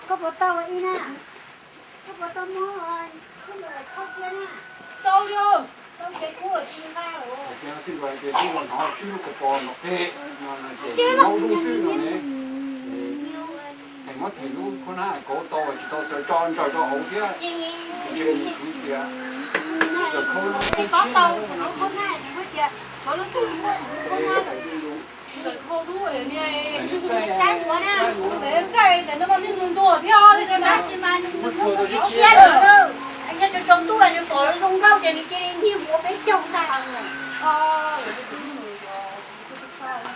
có bữa tao in à có bữa tao mua rồi không được không kia nè đâu đi ơi tao cái cua chim ba rồi cái gọi cái con họ chưa có con nó thế nó nấu đủ thứ rồi nè thì mất thì lúc con nào có to thì to sẽ cho hậu kia chuyện kia rồi không có tao nó có này cái kia có lúc tôi mua có này rồi khô đuôi ở này trái của nè để cây để nó bao nhiêu người đùa theo thì cái đó đó xí mà nó không có chia được đâu anh cho trồng tu là nó bỏ rong rau thì cái nhiều của bé trồng ta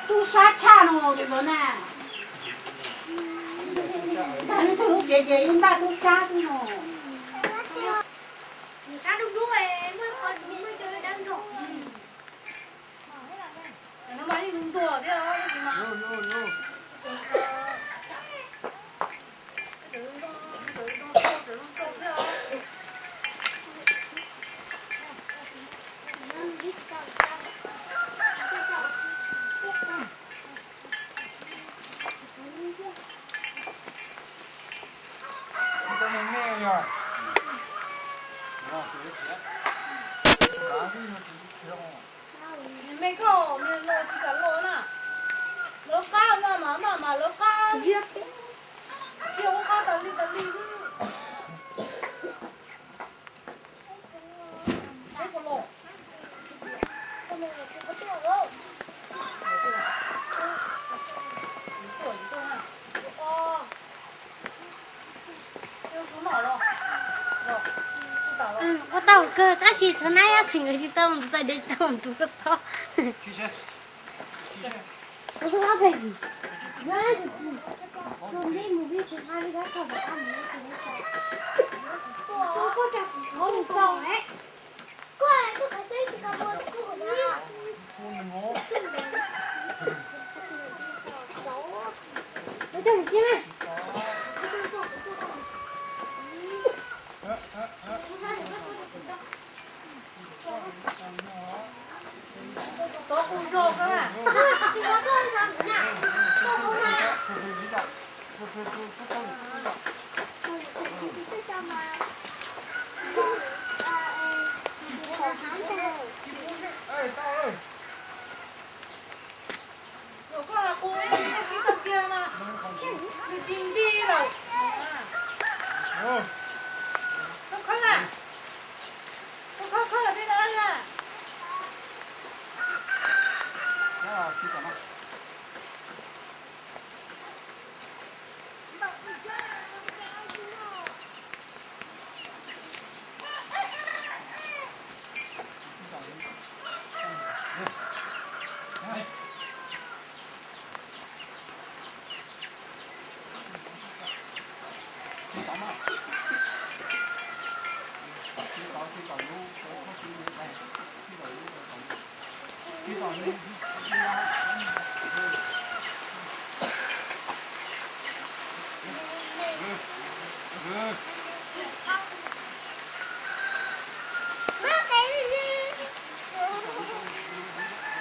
tu sát cha nó rồi nè ta nó tu dễ in ba tu sát nó cá đục đuôi mới còn mới cho nó đang rụng nó bao nhiêu người đùa theo thì mà con nghe rồi mấy cô mình lột thì cả lột nè lột cao mà lột cao chưa có tao đi cái con lột con này là chưa có tuổi đâu tuổi tôi nè chưa xuống nổi rồi có tàu cơ ta chỉ cho nay thành người chỉ tàu một tay để tàu một túi cho nó không có gì đấy còn đi một cái hai cái không phải ăn nữa tôi có chặt không còn ấy có ai có cái gì cả một cái của nó nó chừng chứ này có cùng rô cơ à rồi có là cô ấy cái tàu kia mà thì chính đi rồi không khóc à không khóc ở đây đó nha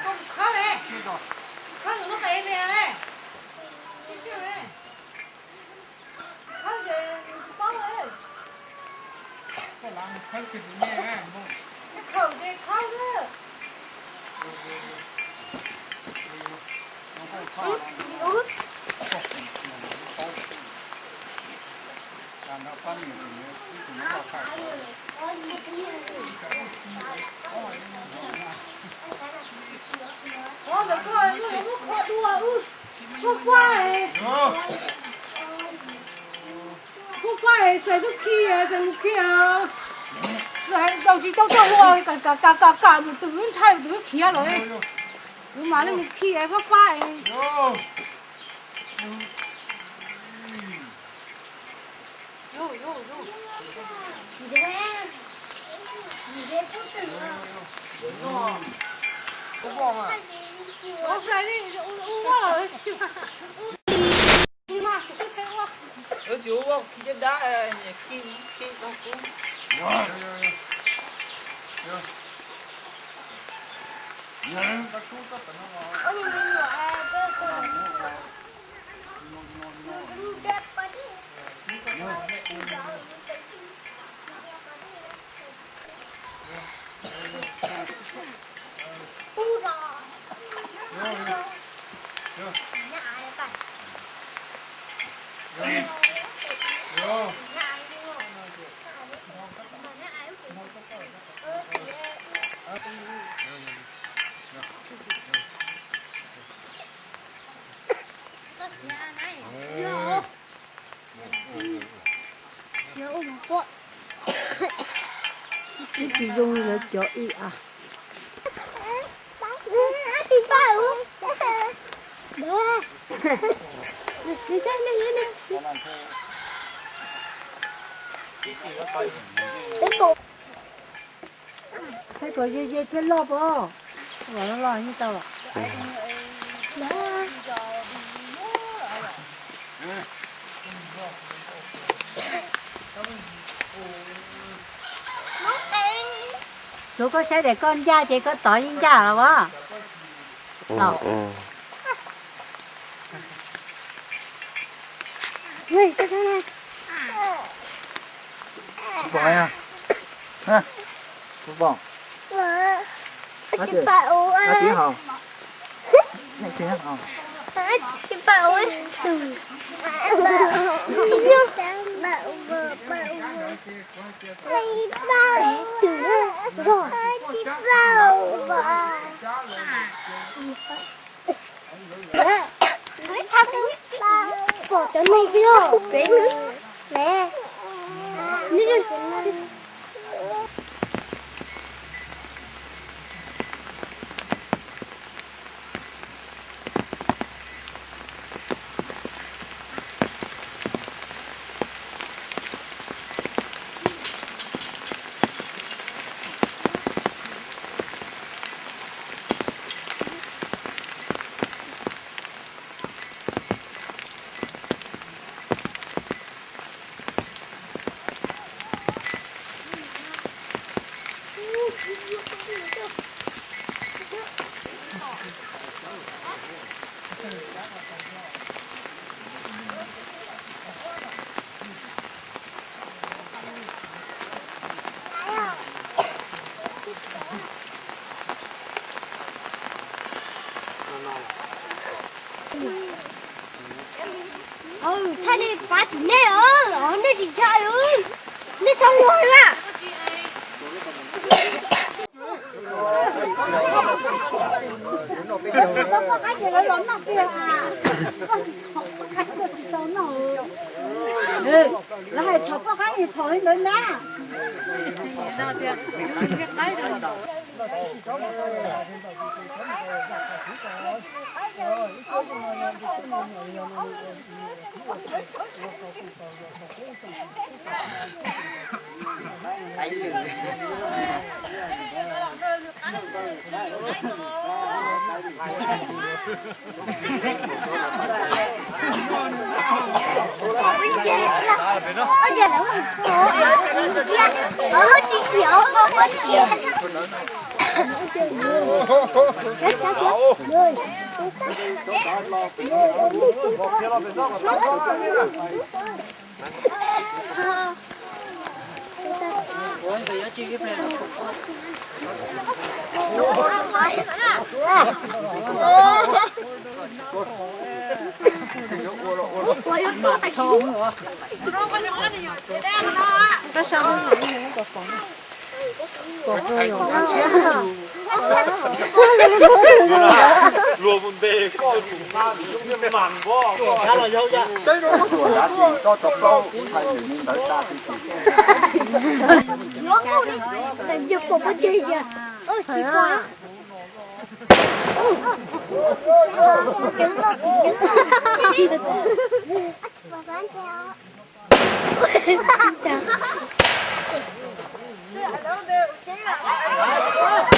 không khóc này khóc rồi nó phải về này cái chuyện này khóc về bóc ấy cái làm thấy cái gì nghe cái khẩu về khóc nữa làm nó phân thì nó vào phải ôi mà coi nó khó đùa không qua này không qua này sẽ lúc khi sẽ lúc khi rồi đồng chí đâu cho rồi cả một thứ chai một thứ kia rồi cứ mà nó một khi ấy không qua này vô nó phải đi uống rồi đi mà sẽ thấy quá ở chỗ không khi chết đá khi nó cũng 언니 민요 아 그거 chỉ dùng là chỗ ý à đi vào đó đi sang đây nè thấy có gì cái lốp không và nó lo như tao chú có sẽ để con ra thì có tỏi những ra là quá Ui, sao thế này? Bò nha. Ha. Bò. Chị bảo Nó tiếng ơi. hồn. Này tiếng hồn. Chị bảo ơi. Bỏ cho này kia. Nè. Thay đi phá tụi nè ơi, nè chị trai ơi, nè xong rồi à. có cái gì lớn nào kia à không có cái gì lớn nào là hay thọ có cái gì thổi lên nè Lùa một đề có dùng cái màn quá khá là dâu ra cho tập lâu thầy tự nhiên tới ta thì Nó cô đi, đừng giúp cô có chơi kìa. Ôi, chị quá. Trứng nó, trứng. Bà bán theo. Đâu đều, chế là